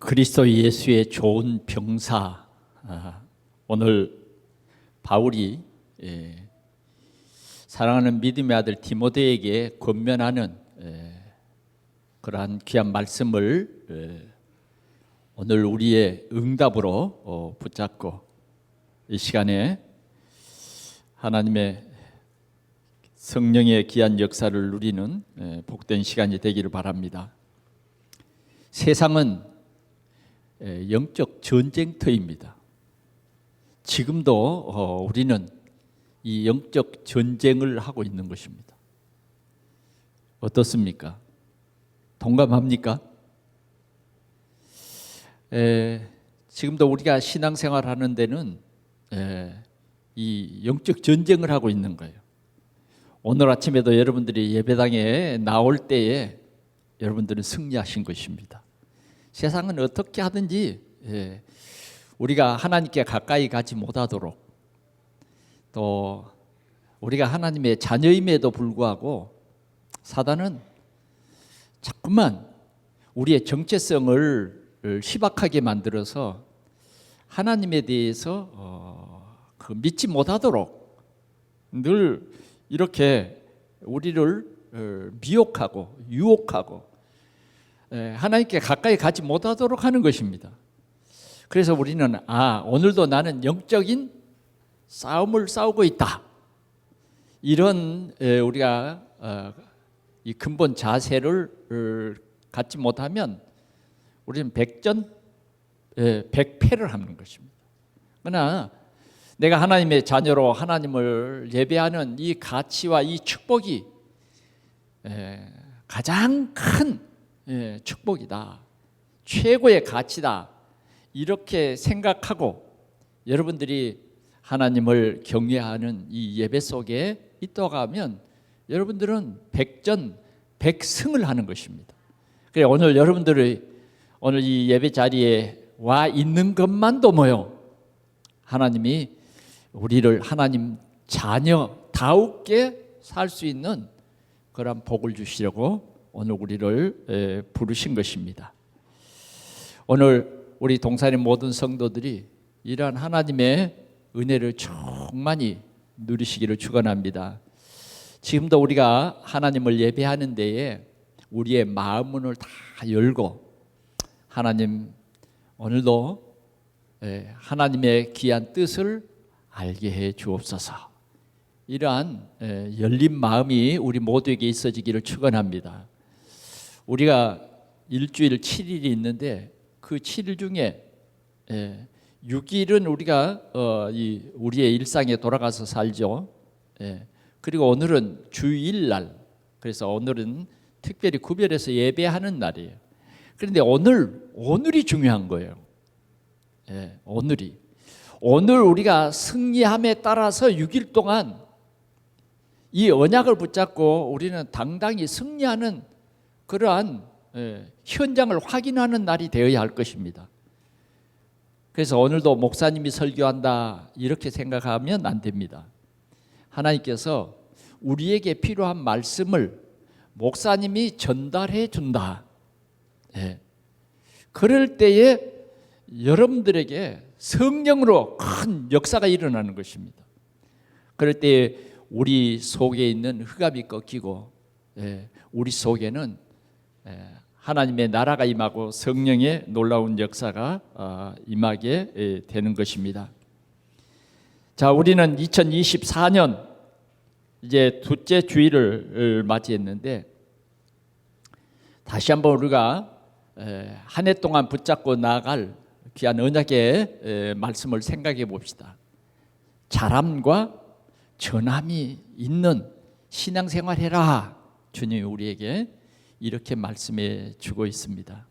그리스도 예수의 좋은 병사. 오늘 바울이 사랑하는 믿음의 아들 디모데에게 권면하는 그러한 귀한 말씀을 오늘 우리의 응답으로 붙잡고 이 시간에 하나님의 성령의 귀한 역사를 누리는 복된 시간이 되기를 바랍니다. 세상은 영적 전쟁터입니다. 지금도 우리는 이 영적 전쟁을 하고 있는 것입니다. 어떻습니까? 동감합니까? 지금도 우리가 신앙생활 하는 데는 이 영적 전쟁을 하고 있는 거예요. 오늘 아침에도 여러분들이 예배당에 나올 때에 여러분들은 승리하신 것입니다. 세상은 어떻게 하든지 우리가 하나님께 가까이 가지 못하도록, 또 우리가 하나님의 자녀임에도 불구하고 사단은 자꾸만 우리의 정체성을 희박하게 만들어서 하나님에 대해서 믿지 못하도록 늘 이렇게 우리를 미혹하고 유혹하고 하나님께 가까이 가지 못하도록 하는 것입니다. 그래서 우리는 오늘도 나는 영적인 싸움을 싸우고 있다, 이런 우리가 이 근본 자세를 갖지 못하면 우리는 백패를 하는 것입니다. 그러나 내가 하나님의 자녀로 하나님을 예배하는 이 가치와 이 축복이 가장 큰 축복이다, 최고의 가치다, 이렇게 생각하고 여러분들이 하나님을 경외하는 이 예배 속에 있다가 하면 여러분들은 백전백승을 하는 것입니다. 그래, 오늘 여러분들이 오늘 이 예배 자리에 와 있는 것만도 뭐요? 하나님이 우리를 하나님 자녀다우게 살 수 있는 그런 복을 주시려고 오늘 우리를 부르신 것입니다. 오늘 우리 동산의 모든 성도들이 이러한 하나님의 은혜를 충만히 누리시기를 축원합니다. 지금도 우리가 하나님을 예배하는 데에 우리의 마음문을 다 열고, 하나님 오늘도 하나님의 귀한 뜻을 알게 해 주옵소서, 이러한 열린 마음이 우리 모두에게 있어지기를 축원합니다. 우리가 일주일 7일이 있는데 그 7일 중에 6일은 우리가 우리의 일상에 돌아가서 살죠. 그리고 오늘은 주일날, 그래서 오늘은 특별히 구별해서 예배하는 날이에요. 그런데 오늘이 중요한 거예요. 오늘 우리가 승리함에 따라서 6일 동안 이 언약을 붙잡고 우리는 당당히 승리하는 그러한 현장을 확인하는 날이 되어야 할 것입니다. 그래서 오늘도 목사님이 설교한다 이렇게 생각하면 안 됩니다. 하나님께서 우리에게 필요한 말씀을 목사님이 전달해 준다. 그럴 때에 여러분들에게 성령으로 큰 역사가 일어나는 것입니다. 그럴 때에 우리 속에 있는 흑암이 꺾이고 우리 속에는 하나님의 나라가 임하고 성령의 놀라운 역사가 임하게 되는 것입니다. 자, 우리는 2024년 이제 둘째 주일을 맞이했는데, 다시 한번 우리가 한 해 동안 붙잡고 나아갈 귀한 언약의 말씀을 생각해 봅시다. 자람과 전함이 있는 신앙생활 해라, 주님이 우리에게 이렇게 말씀해 주고 있습니다.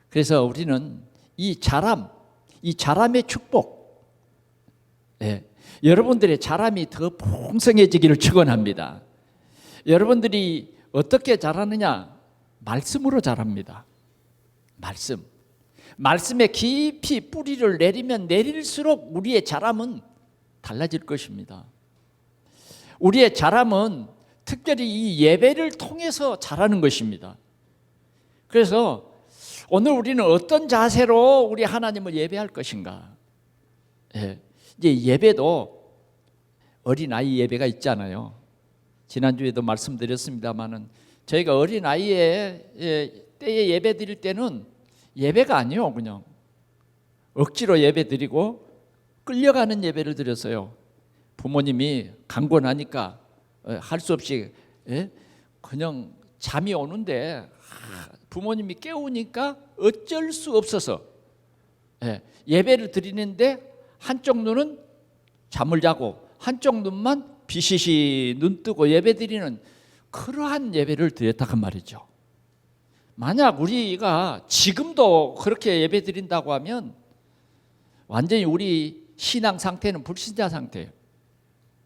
그래서 우리는 이 자람의 축복, 여러분들의 자람이 더 풍성해지기를 축원합니다. 여러분들이 어떻게 자라느냐? 말씀으로 자랍니다. 말씀에 깊이 뿌리를 내리면 내릴수록 우리의 자람은 달라질 것입니다. 우리의 자람은 특별히 이 예배를 통해서 자라는 것입니다. 그래서 오늘 우리는 어떤 자세로 우리 하나님을 예배할 것인가? 예. 이제 예배도 어린아이 예배가 있잖아요. 지난주에도 말씀드렸습니다마는 저희가 어린아이의 때에 예배 드릴 때는 예배가 아니에요. 그냥 억지로 예배 드리고 끌려가는 예배를 드렸어요. 부모님이 강권하니까 할 수 없이 그냥 잠이 오는데 부모님이 깨우니까 어쩔 수 없어서 예배를 드리는데 한쪽 눈은 잠을 자고 한쪽 눈만 비시시 눈 뜨고 예배 드리는 그러한 예배를 드렸다고 말이죠. 만약 우리가 지금도 그렇게 예배 드린다고 하면 완전히 우리 신앙 상태는 불신자 상태예요.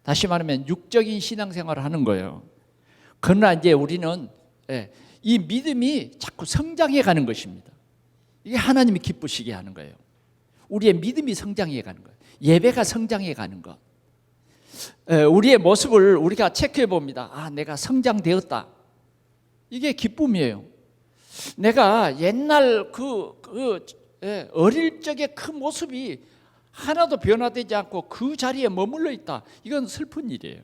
다시 말하면 육적인 신앙생활을 하는 거예요. 그러나 이제 우리는 이 믿음이 자꾸 성장해 가는 것입니다. 이게 하나님이 기쁘시게 하는 거예요. 우리의 믿음이 성장해 가는 거예요. 예배가 성장해 가는 것. 우리의 모습을 우리가 체크해 봅니다. 아, 내가 성장되었다. 이게 기쁨이에요. 내가 옛날 어릴 적의 그 모습이 하나도 변화되지 않고 그 자리에 머물러 있다. 이건 슬픈 일이에요.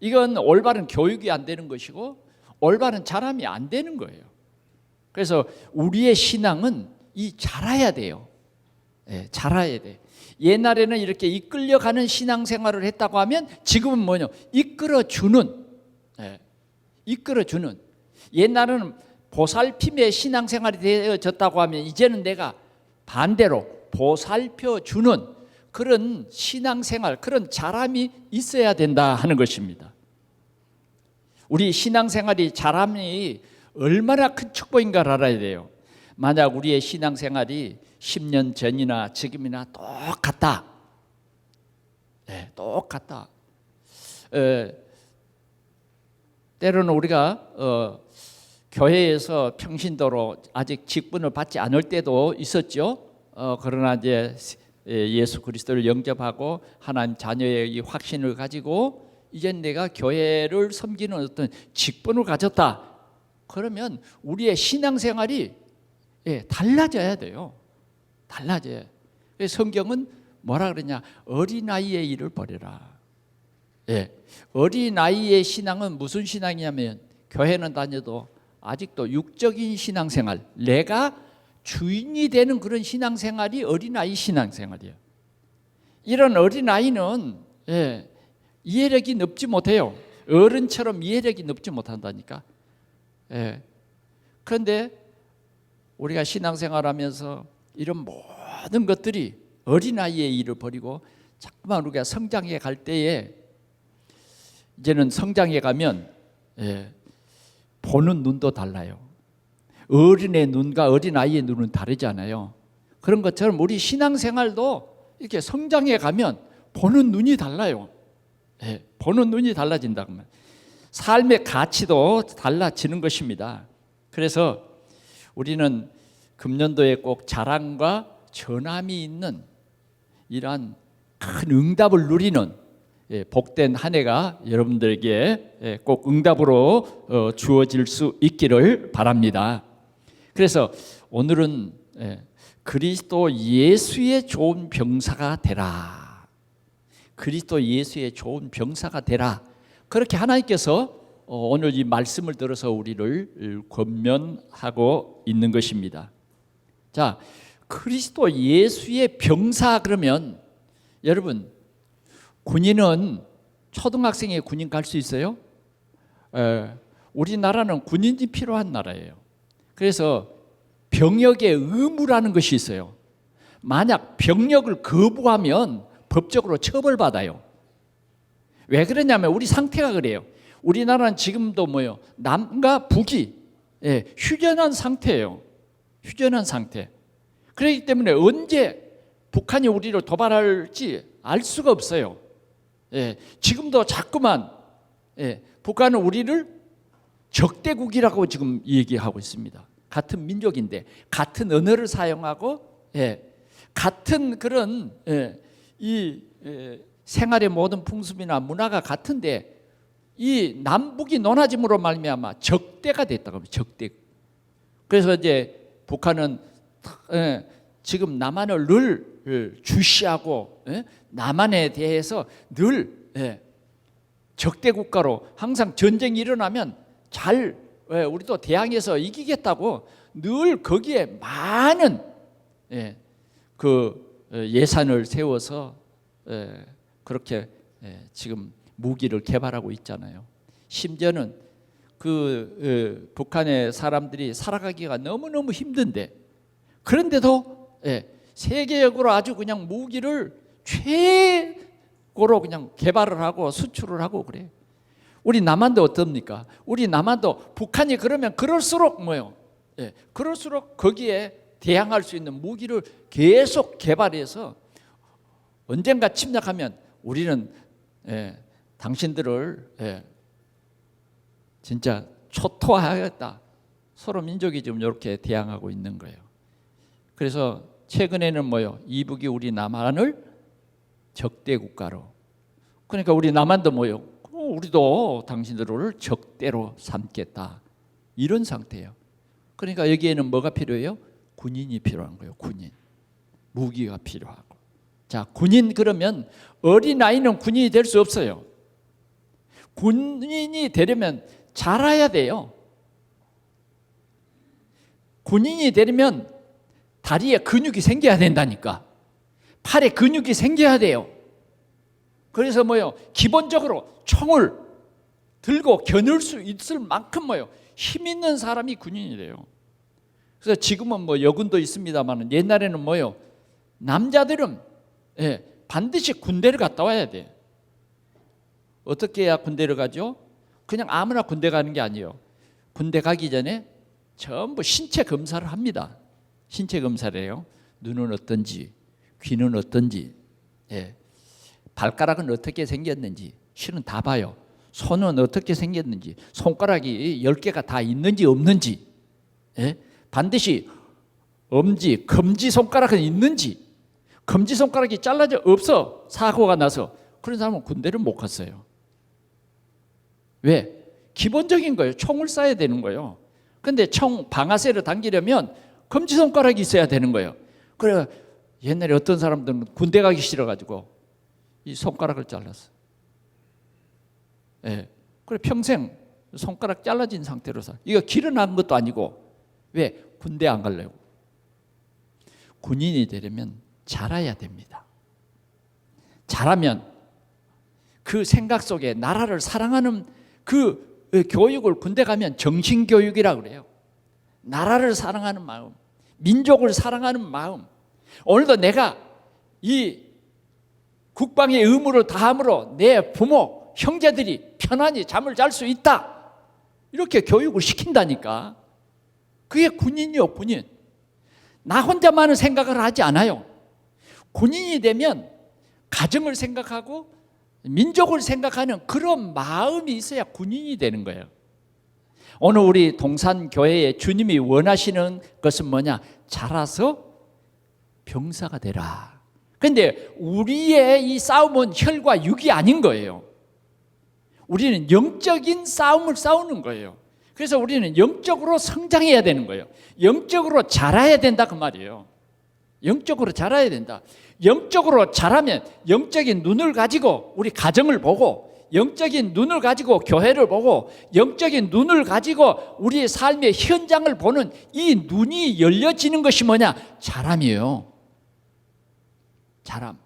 이건 올바른 교육이 안 되는 것이고 올바른 자람이 안 되는 거예요. 그래서 우리의 신앙은 자라야 돼요. 자라야 돼. 옛날에는 이렇게 이끌려가는 신앙생활을 했다고 하면 지금은 뭐냐? 이끌어주는. 옛날에는 보살핌의 신앙생활이 되어졌다고 하면 이제는 내가 반대로 보살펴주는 그런 신앙생활, 그런 자람이 있어야 된다 하는 것입니다. 우리 신앙생활이 자람이 얼마나 큰 축복인가를 알아야 돼요. 만약 우리의 신앙생활이 10년 전이나 지금이나 똑같다. 똑같다. 때로는 우리가 교회에서 평신도로 아직 직분을 받지 않을 때도 있었죠. 그러나 이제 예수 그리스도를 영접하고 하나님 자녀의 이 확신을 가지고 이제 내가 교회를 섬기는 어떤 직분을 가졌다. 그러면 우리의 신앙생활이 달라져야 돼요. 달라져요. 성경은 뭐라 그러냐? 어린아이의 일을 버려라. 어린아이의 신앙은 무슨 신앙이냐면 교회는 다녀도 아직도 육적인 신앙생활, 내가 주인이 되는 그런 신앙생활이 어린아이 신앙생활이에요. 이런 어린아이는 이해력이 높지 못해요. 어른처럼 이해력이 높지 못한다니까. 그런데 우리가 신앙생활하면서 이런 모든 것들이 어린아이의 일을 버리고 자꾸만 우리가 성장해 갈 때에 이제는 성장해 가면 보는 눈도 달라요. 어린의 눈과 어린아이의 눈은 다르잖아요. 그런 것처럼 우리 신앙생활도 이렇게 성장해 가면 보는 눈이 달라요. 보는 눈이 달라진다고 하면 삶의 가치도 달라지는 것입니다. 그래서 우리는 금년도에 꼭 자랑과 전함이 있는 이러한 큰 응답을 누리는 복된 한 해가 여러분들에게 꼭 응답으로 주어질 수 있기를 바랍니다. 그래서 오늘은 그리스도 예수의 좋은 병사가 되라. 그리스도 예수의 좋은 병사가 되라. 그렇게 하나님께서 오늘 이 말씀을 들어서 우리를 권면하고 있는 것입니다. 자, 그리스도 예수의 병사 그러면 여러분 군인은 초등학생이 군인 갈 수 있어요? 우리나라는 군인이 필요한 나라예요. 그래서 병역의 의무라는 것이 있어요. 만약 병역을 거부하면 법적으로 처벌받아요. 왜 그러냐면 우리 상태가 그래요. 우리나라는 지금도 뭐요? 남과 북이 휴전한 상태예요. 휴전한 상태. 그렇기 때문에 언제 북한이 우리를 도발할지 알 수가 없어요. 지금도 자꾸만 북한은 우리를 적대국이라고 지금 얘기하고 있습니다. 같은 민족인데 같은 언어를 사용하고 같은 그런 이 생활의 모든 풍습이나 문화가 같은데 이 남북이 논하짐으로 말미암아 적대가 됐다고 합니다. 적대. 그래서 이제 북한은 지금 남한을 늘 주시하고 남한에 대해서 늘 적대 국가로 항상 전쟁이 일어나면 잘 우리도 대항해서 이기겠다고 늘 거기에 많은 그 예산을 세워서 그렇게 지금 무기를 개발하고 있잖아요. 심지어는 그 북한의 사람들이 살아가기가 너무너무 힘든데 그런데도 세계적으로 아주 그냥 무기를 최고로 그냥 개발을 하고 수출을 하고 그래요. 우리 남한도 어떻습니까? 우리 남한도 북한이 그러면 그럴수록 뭐요? 그럴수록 거기에 대항할 수 있는 무기를 계속 개발해서 언젠가 침략하면 우리는 당신들을 진짜 초토화하겠다. 서로 민족이 지금 이렇게 대항하고 있는 거예요. 그래서 최근에는 뭐요? 이북이 우리 남한을 적대 국가로. 그러니까 우리 남한도 뭐요? 우리도 당신들을 적대로 삼겠다. 이런 상태예요. 그러니까 여기에는 뭐가 필요해요? 군인이 필요한 거예요. 군인. 무기가 필요하고. 자, 군인 그러면 어린아이는 군인이 될 수 없어요. 군인이 되려면 자라야 돼요. 군인이 되려면 다리에 근육이 생겨야 된다니까. 팔에 근육이 생겨야 돼요. 그래서 뭐요? 기본적으로 총을 들고 겨눌 수 있을 만큼 뭐요? 힘 있는 사람이 군인이래요. 그래서 지금은 뭐 여군도 있습니다만 옛날에는 뭐요? 남자들은 반드시 군대를 갔다 와야 돼. 어떻게 해야 군대를 가죠? 그냥 아무나 군대 가는 게 아니에요. 군대 가기 전에 전부 신체 검사를 합니다. 신체 검사를 해요. 눈은 어떤지, 귀는 어떤지, 발가락은 어떻게 생겼는지 실은 다 봐요. 손은 어떻게 생겼는지, 손가락이 10개가 다 있는지 없는지, 반드시 엄지, 검지 손가락은 있는지, 검지 손가락이 잘라져 없어 사고가 나서 그런 사람은 군대를 못 갔어요. 왜? 기본적인 거예요. 총을 쏴야 되는 거예요. 근데 총 방아쇠를 당기려면 검지손가락이 있어야 되는 거예요. 그래 옛날에 어떤 사람들은 군대 가기 싫어가지고 이 손가락을 잘랐어. 그래 평생 손가락 잘라진 상태로 살. 이거 길어난 것도 아니고 왜? 군대 안 가려고. 군인이 되려면 자라야 됩니다. 자라면 그 생각 속에 나라를 사랑하는 그 교육을 군대 가면 정신교육이라고 그래요. 나라를 사랑하는 마음, 민족을 사랑하는 마음. 오늘도 내가 이 국방의 의무를 다함으로 내 부모, 형제들이 편안히 잠을 잘 수 있다. 이렇게 교육을 시킨다니까. 그게 군인이요, 군인. 나 혼자만은 생각을 하지 않아요. 군인이 되면 가정을 생각하고 민족을 생각하는 그런 마음이 있어야 군인이 되는 거예요. 오늘 우리 동산교회에 주님이 원하시는 것은 뭐냐? 자라서 병사가 되라. 그런데 우리의 이 싸움은 혈과 육이 아닌 거예요. 우리는 영적인 싸움을 싸우는 거예요. 그래서 우리는 영적으로 성장해야 되는 거예요. 영적으로 자라야 된다 그 말이에요. 영적으로 자라야 된다. 영적으로 자라면 영적인 눈을 가지고 우리 가정을 보고, 영적인 눈을 가지고 교회를 보고, 영적인 눈을 가지고 우리의 삶의 현장을 보는 이 눈이 열려지는 것이 뭐냐? 자람이에요. 자람.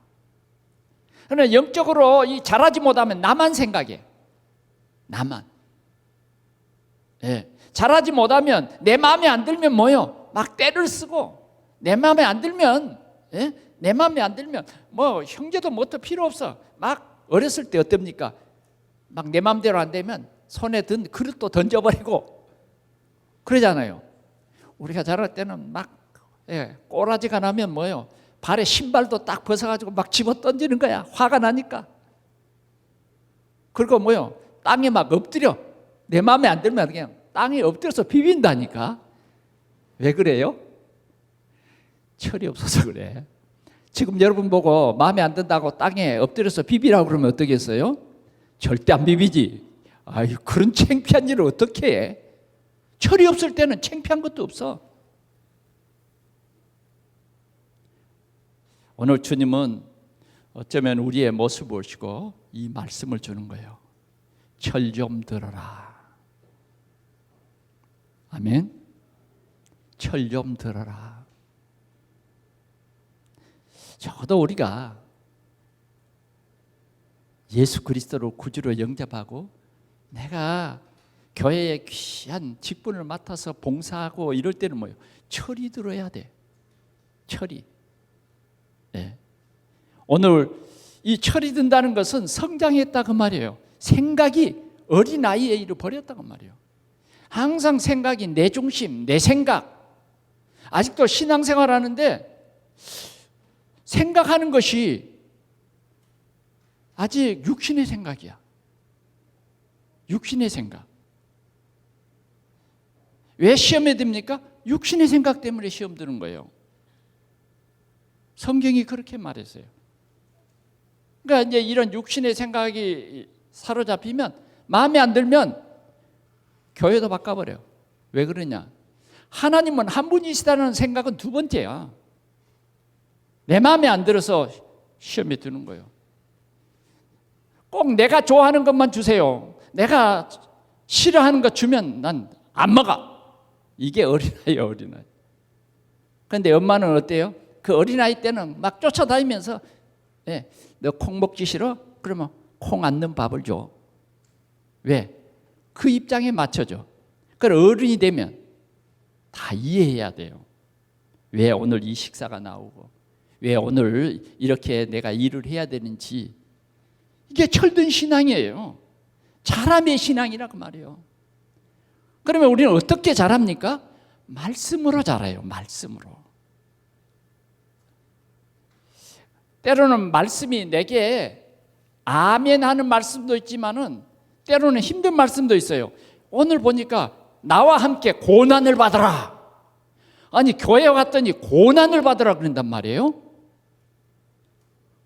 그러나 영적으로 이 자라지 못하면 나만 생각해. 나만. 자라지 못하면 내 마음에 안 들면 뭐요? 막 때를 쓰고, 내 마음에 안 들면, 내 마음에 안 들면 뭐 형제도 뭐도 필요 없어. 막 어렸을 때 어떻습니까? 막 내 마음대로 안 되면 손에 든 그릇도 던져버리고 그러잖아요. 우리가 자랄 때는 막 꼬라지가 나면 뭐요? 발에 신발도 딱 벗어가지고 막 집어 던지는 거야. 화가 나니까. 그리고 뭐요? 땅에 막 엎드려. 내 마음에 안 들면 그냥 땅에 엎드려서 비빈다니까. 왜 그래요? 철이 없어서 그래. 지금 여러분 보고 마음에 안 든다고 땅에 엎드려서 비비라고 그러면 어떻겠어요? 절대 안 비비지. 아유, 그런 창피한 일을 어떻게 해? 철이 없을 때는 창피한 것도 없어. 오늘 주님은 어쩌면 우리의 모습을 보시고 이 말씀을 주는 거예요. 철 좀 들어라. 아멘. 철 좀 들어라. 적어도 우리가 예수 그리스도를 구주로 영접하고 내가 교회의 귀한 직분을 맡아서 봉사하고 이럴 때는 뭐예요? 철이 들어야 돼. 철이. 네. 오늘 이 철이 든다는 것은 성장했다 그 말이에요. 생각이 어린아이에 이르 버렸다고 말이에요. 항상 생각이 내 중심, 내 생각. 아직도 신앙생활 하는데 생각하는 것이 아직 육신의 생각이야. 육신의 생각. 왜 시험에 듭니까? 육신의 생각 때문에 시험 드는 거예요. 성경이 그렇게 말했어요. 그러니까 이제 이런 육신의 생각이 사로잡히면 마음에 안 들면 교회도 바꿔버려요. 왜 그러냐? 하나님은 한 분이시다는 생각은 두 번째야. 내 마음에 안 들어서 시험에 드는 거예요. 꼭 내가 좋아하는 것만 주세요. 내가 싫어하는 것 주면 난 안 먹어. 이게 어린아이예요, 어린아이. 그런데 엄마는 어때요? 그 어린아이 때는 막 쫓아다니면서 너 콩 먹기 싫어? 그러면 콩 안 넣은 밥을 줘. 왜? 그 입장에 맞춰줘. 그럼 어른이 되면 다 이해해야 돼요. 왜 오늘 이 식사가 나오고 왜 오늘 이렇게 내가 일을 해야 되는지. 이게 철든 신앙이에요. 사람의 신앙이라고 말이에요. 그러면 우리는 어떻게 자랍니까? 말씀으로 자라요. 말씀으로. 때로는 말씀이 내게 아멘 하는 말씀도 있지만은 때로는 힘든 말씀도 있어요. 오늘 보니까 나와 함께 고난을 받아라. 아니 교회 갔더니 고난을 받으라 그런단 말이에요.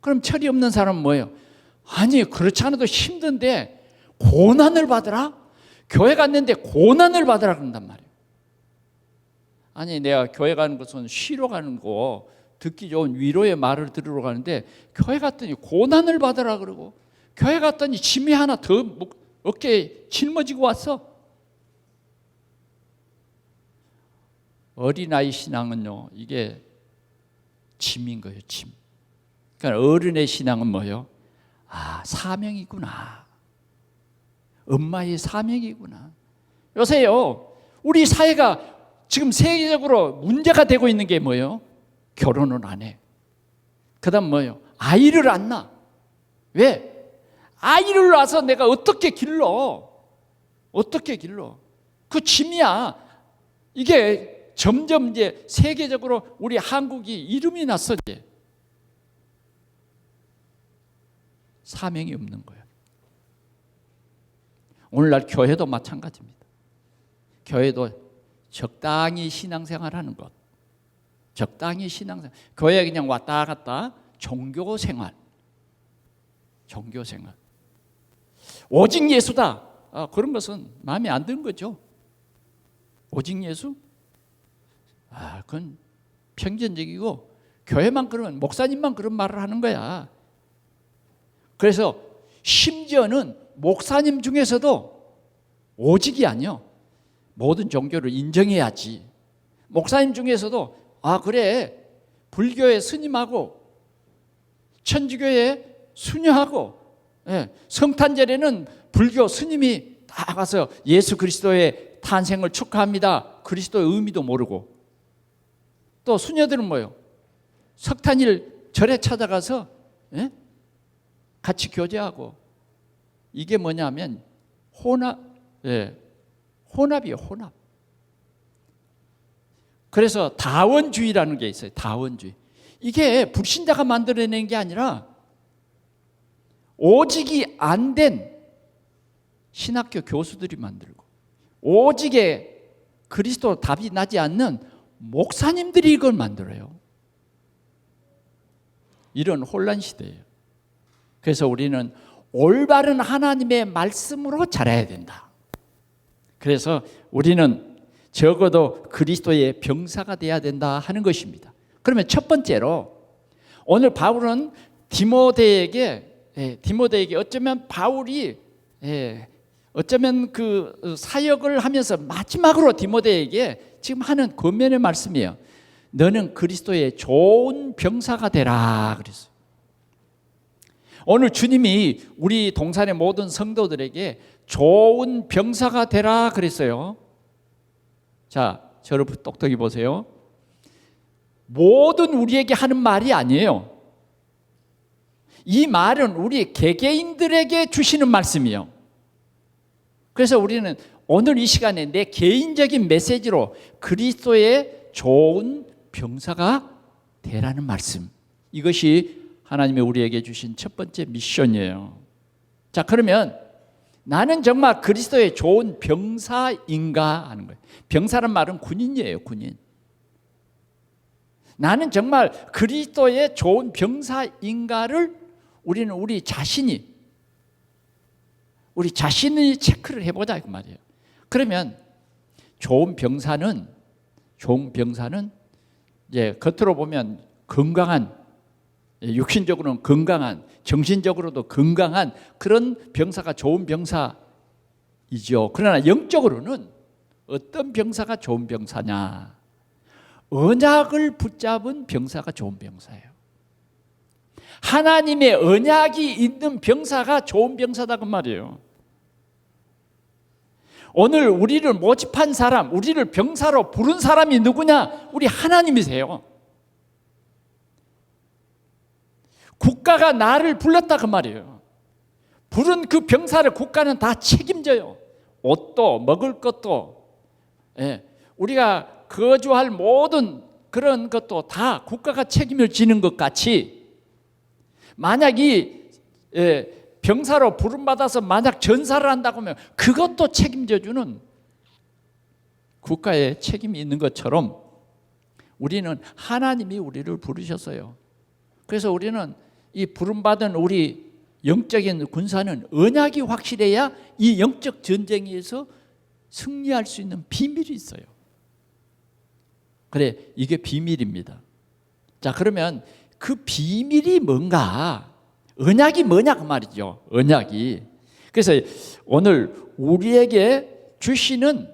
그럼 철이 없는 사람은 뭐예요? 아니 그렇지 않아도 힘든데 고난을 받으라? 교회 갔는데 고난을 받으라 그런단 말이에요. 아니 내가 교회 가는 것은 쉬러 가는 거 듣기 좋은 위로의 말을 들으러 가는데 교회 갔더니 고난을 받으라 그러고 교회 갔더니 짐이 하나 더 어깨에 짊어지고 왔어. 어린아이 신앙은요 이게 짐인 거예요. 짐. 그러니까 어른의 신앙은 뭐예요? 아 사명이구나. 엄마의 사명이구나. 요새요 우리 사회가 지금 세계적으로 문제가 되고 있는 게 뭐예요? 결혼을 안 해. 그 다음 뭐예요? 아이를 안 낳아. 왜? 아이를 낳아서 내가 어떻게 길러? 어떻게 길러? 그 짐이야. 이게 점점 이제 세계적으로 우리 한국이 이름이 났어. 이제. 사명이 없는 거예요. 오늘날 교회도 마찬가지입니다. 교회도 적당히 신앙생활하는 것. 적당히 신앙생활. 교회에 그냥 왔다 갔다 종교생활. 종교생활. 오직 예수다. 그런 것은 마음에 안 드는 거죠. 오직 예수? 그건 편견적이고 교회만 그러면 목사님만 그런 말을 하는 거야. 그래서 심지어는 목사님 중에서도 오직이 아니요. 모든 종교를 인정해야지. 목사님 중에서도 그래 불교의 스님하고 천주교의 수녀하고 성탄절에는 불교 스님이 다 가서 예수 그리스도의 탄생을 축하합니다. 그리스도의 의미도 모르고 또 수녀들은 뭐예요? 석탄일 절에 찾아가서 같이 교제하고 이게 뭐냐면 혼합이에요. 혼합. 그래서 다원주의라는 게 있어요. 다원주의. 이게 불신자가 만들어낸 게 아니라 오직이 안 된 신학교 교수들이 만들고 오직에 그리스도 답이 나지 않는 목사님들이 이걸 만들어요. 이런 혼란 시대예요. 그래서 우리는 올바른 하나님의 말씀으로 자라야 된다. 그래서 우리는 적어도 그리스도의 병사가 돼야 된다 하는 것입니다. 그러면 첫 번째로 오늘 바울은 디모데에게 어쩌면 바울이 어쩌면 그 사역을 하면서 마지막으로 디모데에게 지금 하는 권면의 말씀이에요. 너는 그리스도의 좋은 병사가 되라 그랬어요. 오늘 주님이 우리 동산의 모든 성도들에게 좋은 병사가 되라 그랬어요. 자, 저를 똑똑히 보세요. 모든 우리에게 하는 말이 아니에요. 이 말은 우리 개개인들에게 주시는 말씀이에요. 그래서 우리는 오늘 이 시간에 내 개인적인 메시지로 그리스도의 좋은 병사가 되라는 말씀, 이것이 하나님이 우리에게 주신 첫 번째 미션이에요. 자, 그러면 나는 정말 그리스도의 좋은 병사인가 하는 거예요. 병사란 말은 군인이에요, 군인. 나는 정말 그리스도의 좋은 병사인가를 우리는 우리 자신이 체크를 해보자 그 말이에요. 그러면 좋은 병사는 이제 겉으로 보면 건강한, 육신적으로는 건강한, 정신적으로도 건강한 그런 병사가 좋은 병사이죠. 그러나 영적으로는 어떤 병사가 좋은 병사냐? 언약을 붙잡은 병사가 좋은 병사예요. 하나님의 언약이 있는 병사가 좋은 병사다 그 말이에요. 오늘 우리를 모집한 사람, 우리를 병사로 부른 사람이 누구냐? 우리 하나님이세요. 국가가 나를 불렀다 그 말이에요. 부른 그 병사를 국가는 다 책임져요. 옷도 먹을 것도, 우리가 거주할 모든 그런 것도 다 국가가 책임을 지는 것 같이, 만약 이 병사로 부름받아서 만약 전사를 한다고 하면 그것도 책임져주는 국가의 책임이 있는 것처럼 우리는 하나님이 우리를 부르셨어요. 그래서 우리는 이 부름받은 우리 영적인 군사는 언약이 확실해야 이 영적 전쟁에서 승리할 수 있는 비밀이 있어요. 그래, 이게 비밀입니다. 자, 그러면 그 비밀이 뭔가? 언약이 뭐냐 그 말이죠. 언약이. 그래서 오늘 우리에게 주시는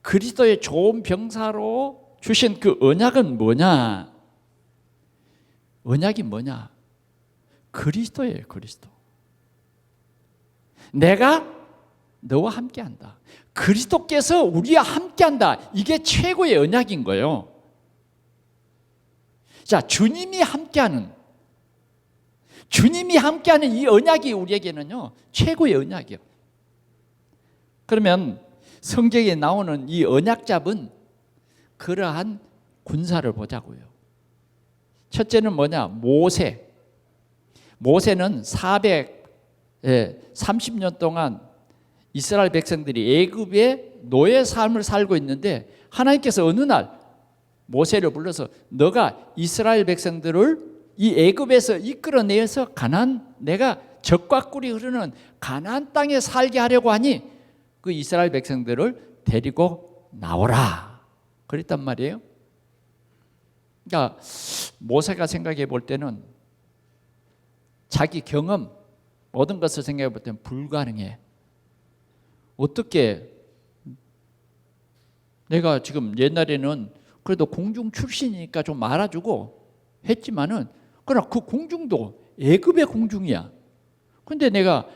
그리스도의 좋은 병사로 주신 그 언약은 뭐냐? 언약이 뭐냐? 그리스도예요, 그리스도. 내가 너와 함께한다. 그리스도께서 우리와 함께한다. 이게 최고의 언약인 거예요. 자, 주님이 함께하는 이 언약이 우리에게는요 최고의 언약이에요. 그러면 성경에 나오는 이 언약 잡은 그러한 군사를 보자고요. 첫째는 뭐냐? 모세는 430년 동안 이스라엘 백성들이 애굽의 노예 삶을 살고 있는데 하나님께서 어느 날 모세를 불러서 너가 이스라엘 백성들을 이 애굽에서 이끌어내서 내가 젖과 꿀이 흐르는 가나안 땅에 살게 하려고 하니 그 이스라엘 백성들을 데리고 나오라 그랬단 말이에요. 그러니까 모세가 생각해 볼 때는 자기 경험 모든 것을 생각해 볼 때는 불가능해. 어떻게 내가 지금 옛날에는 그래도 공중 출신이니까 좀 알아주고 했지만은 그러나 그 공중도 애굽의 공중이야. 근데 내가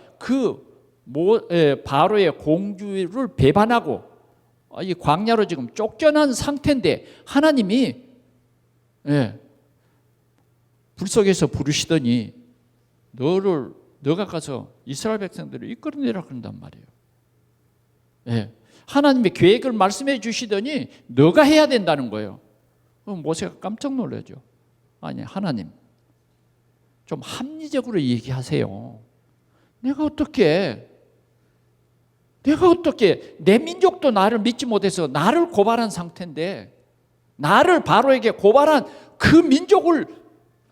바로의 공주를 배반하고 이 광야로 지금 쫓겨난 상태인데 하나님이 불 속에서 부르시더니 너가 가서 이스라엘 백성들을 이끌어내라 그런단 말이에요. 하나님의 계획을 말씀해 주시더니 너가 해야 된다는 거예요. 그럼 모세가 깜짝 놀라죠. 아니, 하나님 좀 합리적으로 얘기하세요. 내가 어떻게 내 민족도 나를 믿지 못해서 나를 고발한 상태인데 나를 바로에게 고발한 그 민족을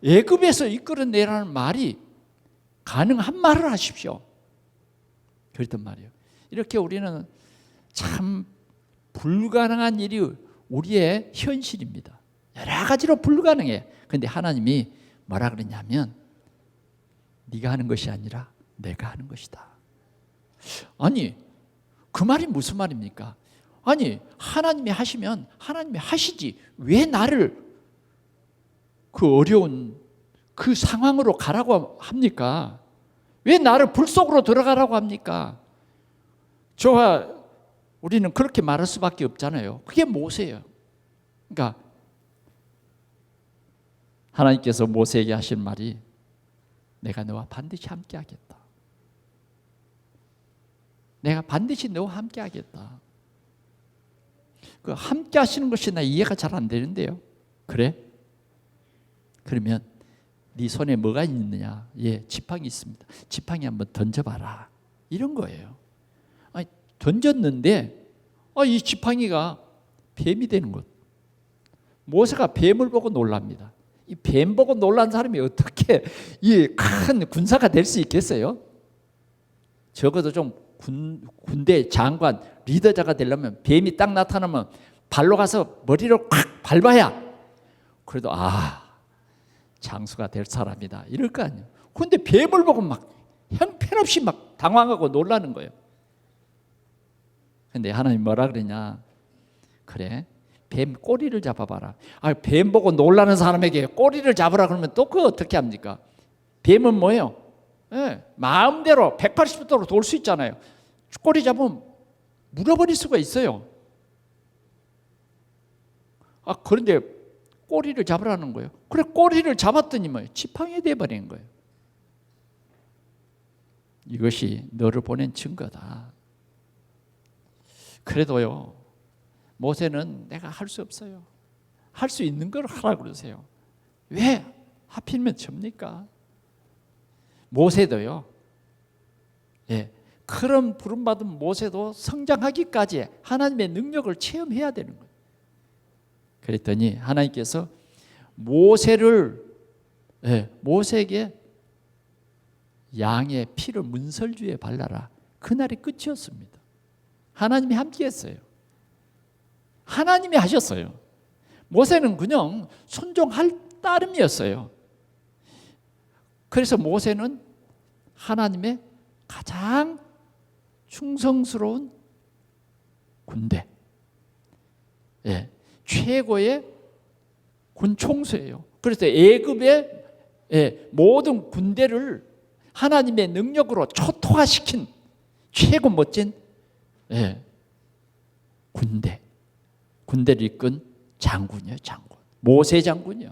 애굽에서 이끌어내라는 말이 가능한 말을 하십시오. 그랬단 말이에요. 이렇게 우리는 참 불가능한 일이 우리의 현실입니다. 여러 가지로 불가능해. 그런데 하나님이 뭐라 그러냐면 네가 하는 것이 아니라 내가 하는 것이다. 아니, 그 말이 무슨 말입니까? 아니, 하나님이 하시면 하나님이 하시지 왜 나를 그 어려운 그 상황으로 가라고 합니까? 왜 나를 불 속으로 들어가라고 합니까? 저와 우리는 그렇게 말할 수밖에 없잖아요. 그게 모세예요. 그러니까 하나님께서 모세에게 하신 말이 내가 너와 반드시 함께 하겠다. 내가 반드시 너와 함께 하겠다. 그 함께 하시는 것이 나 이해가 잘 안 되는데요. 그래? 그러면 네 손에 뭐가 있느냐? 예, 지팡이 있습니다. 지팡이 한번 던져봐라. 이런 거예요. 아니, 던졌는데 이 지팡이가 뱀이 되는 것. 모세가 뱀을 보고 놀랍니다. 이 뱀 보고 놀란 사람이 어떻게 이 큰 군사가 될 수 있겠어요? 적어도 좀 군대 장관, 리더자가 되려면 뱀이 딱 나타나면 발로 가서 머리를 콱 밟아야 그래도 장수가 될 사람이다 이럴 거 아니에요. 그런데 뱀을 보고 막 형편없이 막 당황하고 놀라는 거예요. 그런데 하나님 뭐라 그러냐? 그래, 뱀 꼬리를 잡아봐라. 뱀 보고 놀라는 사람에게 꼬리를 잡으라 그러면 또 그거 어떻게 합니까? 뱀은 뭐예요? 예, 마음대로 180도로 돌 수 있잖아요. 꼬리 잡으면 물어버릴 수가 있어요. 그런데 꼬리를 잡으라는 거예요. 그래, 꼬리를 잡았더니 뭐예요? 지팡이 돼버린 거예요. 이것이 너를 보낸 증거다. 그래도요, 모세는 내가 할 수 없어요. 할 수 있는 걸 하라고 그러세요. 왜 하필이면 접니까? 모세도요, 예, 그런 부름받은 모세도 성장하기까지 하나님의 능력을 체험해야 되는 거예요. 그랬더니 하나님께서 모세에게 양의 피를 문설주에 발라라. 그날이 끝이었습니다. 하나님이 함께했어요. 하나님이 하셨어요. 모세는 그냥 순종할 따름이었어요. 그래서 모세는 하나님의 가장 충성스러운 군대, 최고의 군총수예요. 그래서 애굽의 모든 군대를 하나님의 능력으로 초토화시킨 최고 멋진 군대를 이끈 장군이에요. 장군, 모세 장군이요.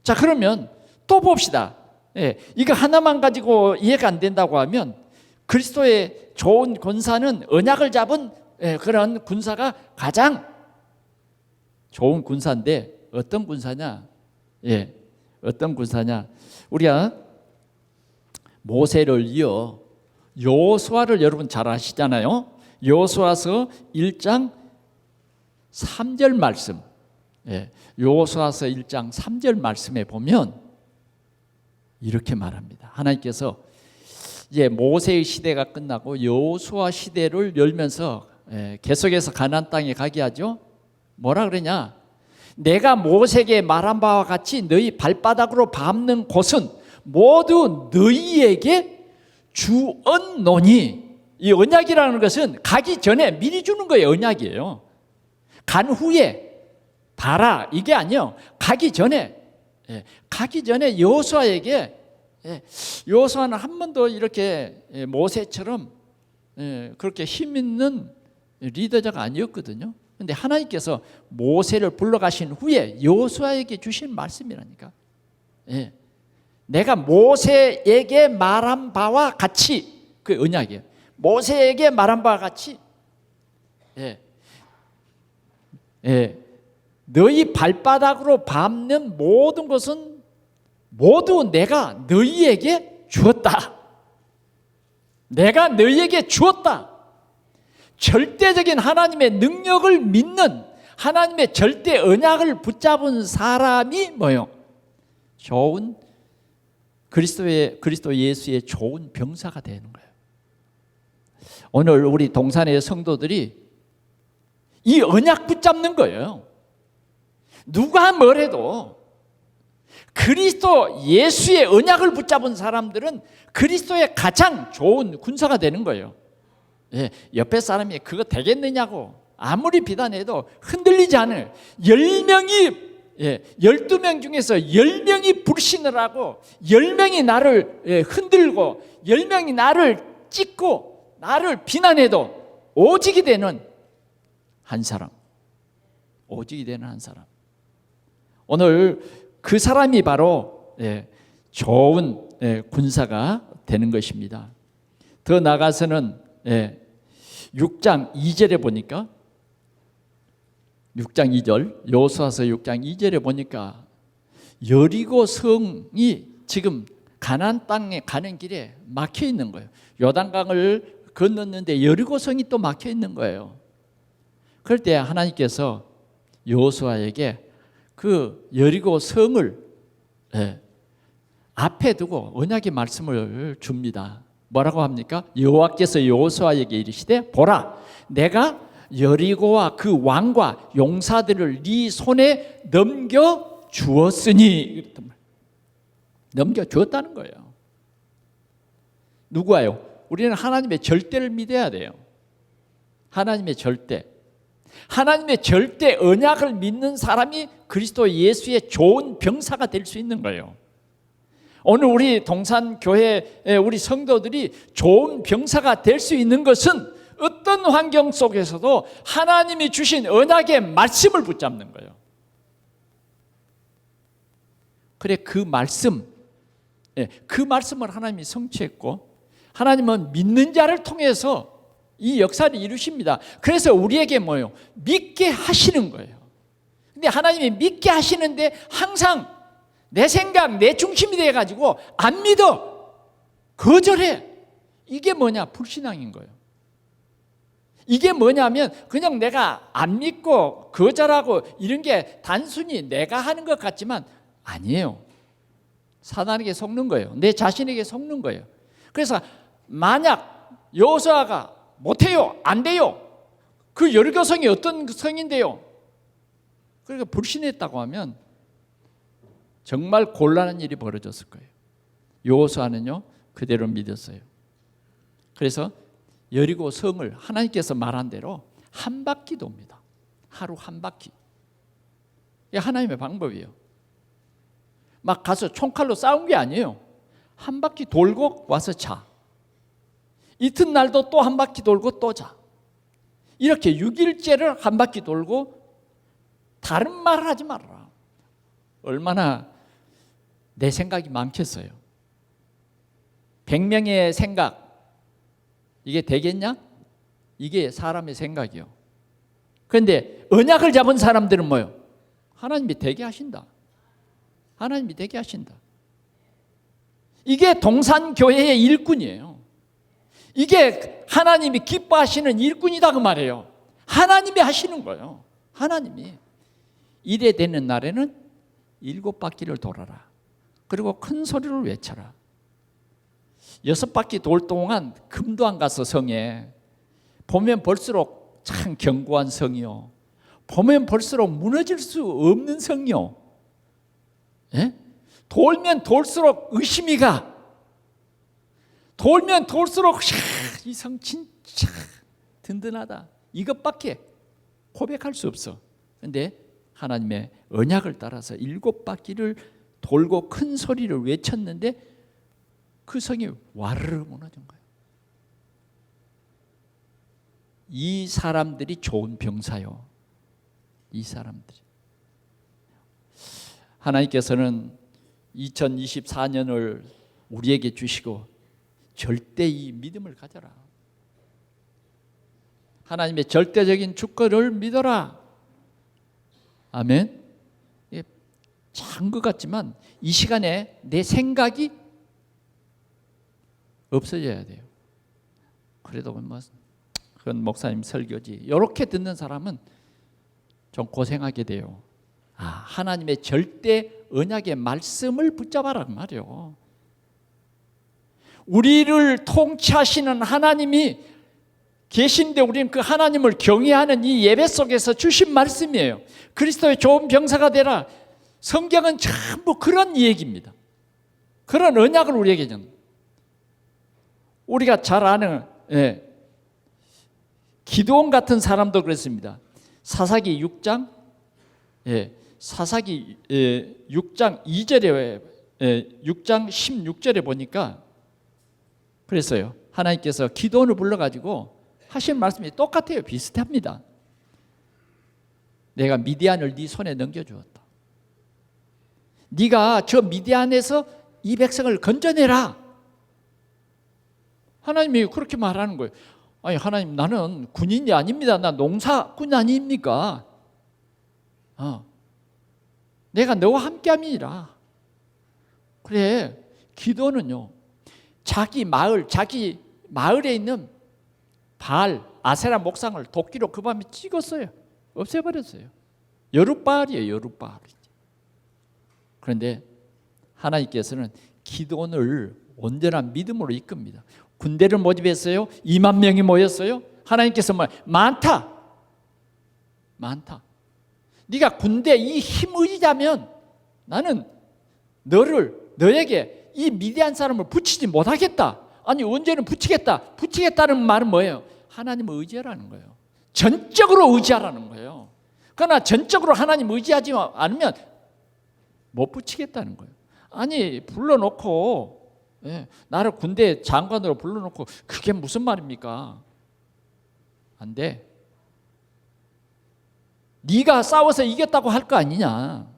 자, 그러면 또 봅시다. 이거 하나만 가지고 이해가 안 된다고 하면 그리스도의 좋은 군사는 언약을 잡은 그런 군사가 가장 좋은 군사인데 어떤 군사냐? 어떤 군사냐? 우리가 모세를 이어 여호수아를 여러분 잘 아시잖아요. 여호수아서 1장 3절 말씀, 여호수아서 1장 3절 말씀에 보면 이렇게 말합니다. 하나님께서 이제 모세의 시대가 끝나고 여호수아 시대를 열면서 계속해서 가나안 땅에 가게 하죠. 뭐라 그러냐? 내가 모세에게 말한 바와 같이 너희 발바닥으로 밟는 곳은 모두 너희에게 주었노니. 이 언약이라는 것은 가기 전에 미리 주는 거예요. 언약이에요. 간 후에 봐라 이게 아니요. 가기 전에 여호수아에게, 여호수아는 한 번도 이렇게 모세처럼 그렇게 힘 있는 리더자가 아니었거든요. 그런데 하나님께서 모세를 불러가신 후에 여호수아에게 주신 말씀이라니까. 내가 모세에게 말한 바와 같이, 그 언약이에요. 모세에게 말한 바와 같이 너희 발바닥으로 밟는 모든 것은 모두 내가 너희에게 주었다. 내가 너희에게 주었다. 절대적인 하나님의 능력을 믿는, 하나님의 절대 언약을 붙잡은 사람이 뭐요? 좋은 그리스도 예수의 좋은 병사가 되는 거예요. 오늘 우리 동산의 성도들이 이 언약 붙잡는 거예요. 누가 뭐래도 그리스도 예수의 언약을 붙잡은 사람들은 그리스도의 가장 좋은 군사가 되는 거예요. 예, 옆에 사람이 그거 되겠느냐고 아무리 비난해도 흔들리지 않을 10명이 12명 중에서 10명이 불신을 하고 10명이 나를 흔들고 10명이 나를 찍고 나를 비난해도 오직이 되는 한 사람, 오직이 되는 한 사람. 오늘 그 사람이 바로 좋은 군사가 되는 것입니다. 더 나아가서는 6장 2절에 보니까 6장 2절 여호수아서 6장 2절에 보니까 여리고 성이 지금 가나안 땅에 가는 길에 막혀 있는 거예요. 요단강을 건넜는데 여리고 성이 또 막혀 있는 거예요. 그럴 때 하나님께서 여호수아에게 그 여리고 성을 앞에 두고 언약의 말씀을 줍니다. 뭐라고 합니까? 여호와께서 여호수아에게 이르시되 보라 내가 여리고와 그 왕과 용사들을 네 손에 넘겨 주었으니 넘겨 주었다는 거예요. 누구예요? 우리는 하나님의 절대를 믿어야 돼요. 하나님의 절대. 하나님의 절대 언약을 믿는 사람이 그리스도 예수의 좋은 병사가 될 수 있는 거예요. 오늘 우리 동산교회 우리 성도들이 좋은 병사가 될 수 있는 것은 어떤 환경 속에서도 하나님이 주신 언약의 말씀을 붙잡는 거예요. 그래 그 말씀을 하나님이 성취했고 하나님은 믿는 자를 통해서 이 역사를 이루십니다. 그래서 우리에게 뭐예요? 믿게 하시는 거예요. 근데 하나님이 믿게 하시는데 항상 내 생각, 내 중심이 돼가지고 안 믿어. 거절해. 이게 뭐냐? 불신앙인 거예요. 이게 뭐냐면 그냥 내가 안 믿고 거절하고 이런 게 단순히 내가 하는 것 같지만 아니에요. 사단에게 속는 거예요. 내 자신에게 속는 거예요. 그래서 만약 여호수아가 못해요, 안 돼요. 그 여리고 성이 어떤 성인데요? 그러니까 불신했다고 하면 정말 곤란한 일이 벌어졌을 거예요. 여호수아는요 그대로 믿었어요. 그래서 여리고 성을 하나님께서 말한 대로 한 바퀴 돕니다. 하루 한 바퀴. 이게 하나님의 방법이에요. 막 가서 총칼로 싸운 게 아니에요. 한 바퀴 돌고 와서 자. 이튿날도 또 한 바퀴 돌고 또 자. 이렇게 6일째를 한 바퀴 돌고 다른 말을 하지 말아라. 얼마나 내 생각이 많겠어요. 100명의 생각 이게 되겠냐? 이게 사람의 생각이요. 그런데 언약을 잡은 사람들은 뭐예요? 하나님이 되게 하신다. 하나님이 되게 하신다. 이게 동산교회의 일꾼이에요. 이게 하나님이 기뻐하시는 일꾼이다 그 말이에요. 하나님이 하시는 거예요. 하나님이. 이래 되는 날에는 7바퀴를 돌아라. 그리고 큰 소리를 외쳐라. 6바퀴 돌 동안 금도 안 가서 성에 보면 볼수록 참 견고한 성이요. 보면 볼수록 무너질 수 없는 성이요. 예? 돌면 돌수록 의심이 가. 돌면 돌수록 이 성 진짜 든든하다. 이것밖에 고백할 수 없어. 그런데 하나님의 언약을 따라서 7바퀴를 돌고 큰 소리를 외쳤는데 그 성이 와르르 무너진 거예요. 이 사람들이 좋은 병사요. 이 사람들이. 하나님께서는 2024년을 우리에게 주시고 절대 이 믿음을 가져라. 하나님의 절대적인 주권을 믿어라. 아멘. 작은 것 같지만 이 시간에 내 생각이 없어져야 돼요. 그래도 뭐 그건 목사님 설교지. 이렇게 듣는 사람은 좀 고생하게 돼요. 하나님의 절대 언약의 말씀을 붙잡아라 말이요. 우리를 통치하시는 하나님이 계신데 우리는 그 하나님을 경외하는 이 예배 속에서 주신 말씀이에요. 그리스도의 좋은 병사가 되라. 성경은 전부 그런 얘기입니다. 그런 언약을 우리에게 준. 우리가 잘 아는 기드온 같은 사람도 그랬습니다. 사사기 6장 사사기 6장 2절에 6장 16절에 보니까 그랬어요. 하나님께서 기드온을 불러가지고 하신 말씀이 똑같아요. 비슷합니다. 내가 미디안을 네 손에 넘겨주었다. 네가 저 미디안에서 이 백성을 건져내라. 하나님이 그렇게 말하는 거예요. 아니 하나님, 나는 군인이 아닙니다. 나 농사꾼 아닙니까? 내가 너와 함께함이니라. 그래, 기도는요, 자기 마을에 있는 바알, 아세라 목상을 도끼로 그 밤에 찍었어요. 없애버렸어요. 여룻바알이에요, 여룻바알. 그런데 하나님께서는 기도를 온전한 믿음으로 이끕니다. 군대를 모집했어요. 2만 명이 모였어요. 하나님께서 많다. 네가 군대 이 힘을 이자면 나는 너에게 이 미디안 사람을 붙이지 못하겠다. 아니 언제는 붙이겠다. 붙이겠다는 말은 뭐예요? 하나님을 의지하라는 거예요. 전적으로 의지하라는 거예요. 그러나 전적으로 하나님 의지하지 않으면 못 붙이겠다는 거예요. 아니 불러놓고 나를 군대 장관으로 불러놓고 그게 무슨 말입니까? 안 돼. 네가 싸워서 이겼다고 할 거 아니냐.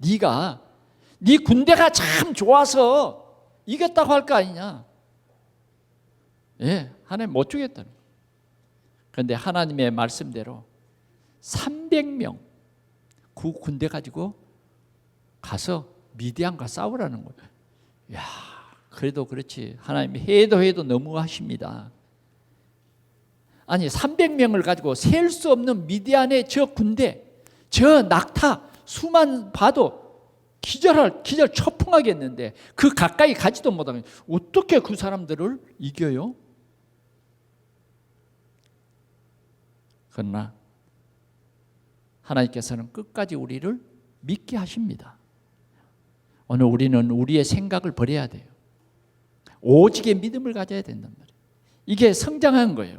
네 군대가 참 좋아서 이겼다고 할 거 아니냐. 하나님 못 주겠다는 거예요. 그런데 하나님의 말씀대로 300명 그 군대 가지고 가서 미디안과 싸우라는 거예요. 야, 그래도 그렇지. 하나님이 해도 너무하십니다. 아니 300명을 가지고 셀 수 없는 미디안의 저 군대, 저 낙타 수만 봐도 기절 초풍하겠는데 그 가까이 가지도 못하면 어떻게 그 사람들을 이겨요? 그러나 하나님께서는 끝까지 우리를 믿게 하십니다. 오늘 우리는 우리의 생각을 버려야 돼요. 오직의 믿음을 가져야 된단 말이에요. 이게 성장한 거예요.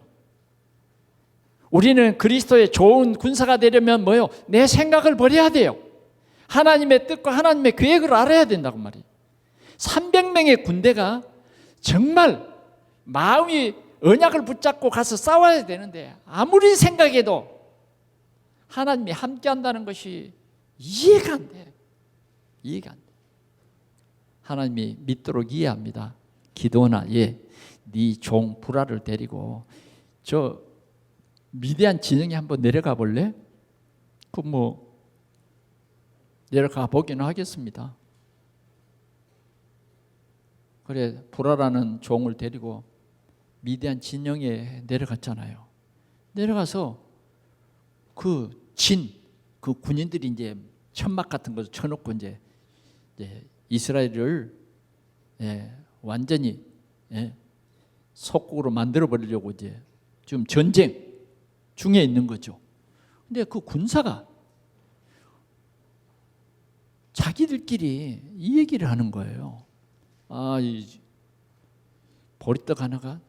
우리는 그리스도의 좋은 군사가 되려면 뭐예요? 내 생각을 버려야 돼요. 하나님의 뜻과 하나님의 계획을 알아야 된다고 말이에요. 300명의 군대가 정말 마음이 언약을 붙잡고 가서 싸워야 되는데 아무리 생각해도 하나님이 함께한다는 것이 이해가 안 돼. 이해가 안 돼. 하나님이 믿도록 이해합니다. 기도나 네 종 부라를 데리고 저 미디안 진영에 한번 내려가 볼래? 내려가 보기는 하겠습니다. 그래, 부라라는 종을 데리고 미디안 진영에 내려갔잖아요. 내려가서 그 군인들이 이제 천막 같은 거 쳐놓고 이제 이스라엘을 완전히 속국으로 만들어 버리려고 이제 지금 전쟁 중에 있는 거죠. 근데 그 군사가 자기들끼리 이 얘기를 하는 거예요. 이 보리떡 하나가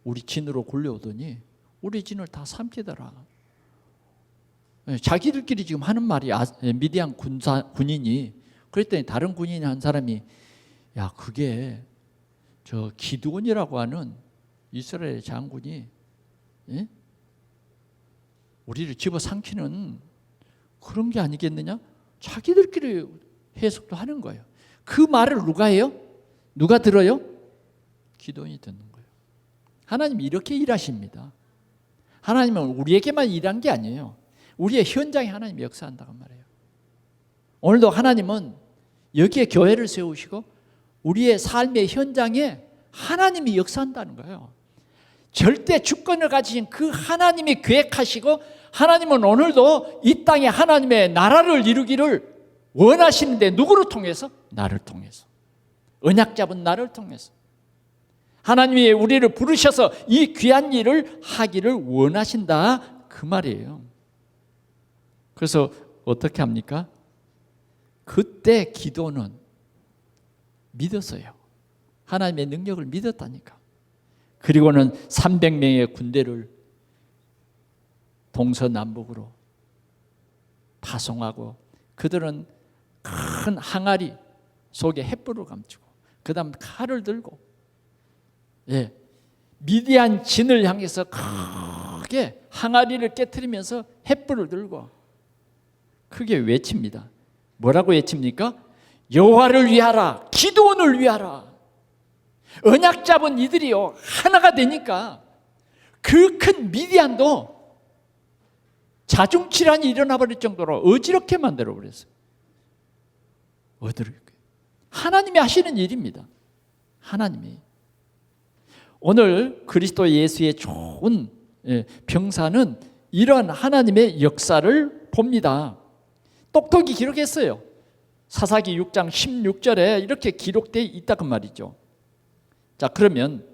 우리 진으로 굴려오더니 우리 진을 다 삼키더라. 자기들끼리 지금 하는 말이 미디안 군인이 그랬더니 다른 군인 한 사람이 야, 그게 저 기드온이라고 하는 이스라엘 장군이 우리를 집어삼키는 그런 게 아니겠느냐? 자기들끼리 해석도 하는 거예요. 그 말을 누가 해요? 누가 들어요? 기드온이 듣는 거예요. 하나님이 이렇게 일하십니다. 하나님은 우리에게만 일한 게 아니에요. 우리의 현장에 하나님이 역사한다고 말해요. 오늘도 하나님은 여기에 교회를 세우시고 우리의 삶의 현장에 하나님이 역사한다는 거예요. 절대 주권을 가지신 그 하나님이 계획하시고 하나님은 오늘도 이 땅에 하나님의 나라를 이루기를 원하시는데 누구를 통해서? 나를 통해서. 언약 잡은 나를 통해서. 하나님이 우리를 부르셔서 이 귀한 일을 하기를 원하신다 그 말이에요. 그래서 어떻게 합니까? 그때 기도는 믿었어요. 하나님의 능력을 믿었다니까. 그리고는 300명의 군대를 동서남북으로 파송하고 그들은 큰 항아리 속에 횃불을 감추고 그 다음 칼을 들고 미디안 진을 향해서 크게 항아리를 깨트리면서 횃불을 들고 크게 외칩니다. 뭐라고 외칩니까? 여호와를 위하라, 기드온을 위하라. 언약 잡은 이들이요 하나가 되니까 그 큰 미디안도 자중질환이 일어나 버릴 정도로 어지럽게 만들어 버렸어요. 어디를? 하나님이 하시는 일입니다. 하나님이. 오늘 그리스도 예수의 좋은 병사는 이러한 하나님의 역사를 봅니다. 똑똑히 기록했어요. 사사기 6장 16절에 이렇게 기록되어 있다고 말이죠. 자, 그러면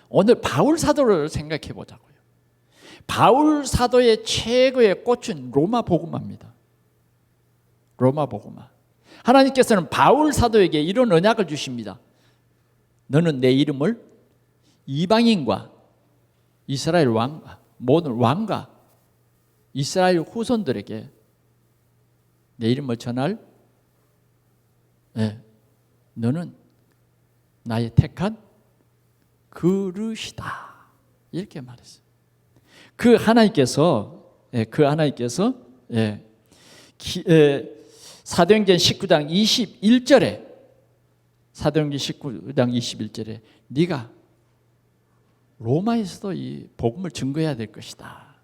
오늘 바울 사도를 생각해 보자고요. 바울 사도의 최고의 꽃은 로마 복음화입니다. 로마 복음화. 하나님께서는 바울 사도에게 이런 언약을 주십니다. 너는 내 이름을 이방인과 이스라엘 왕과 모든 왕과 이스라엘 후손들에게 내 이름을 전할 너는 나의 택한 그릇이다. 이렇게 말했어요. 그 하나님께서 사도행전 19장 21절에 사도행전 19장 21절에 네가 로마에서도 이 복음을 증거해야 될 것이다.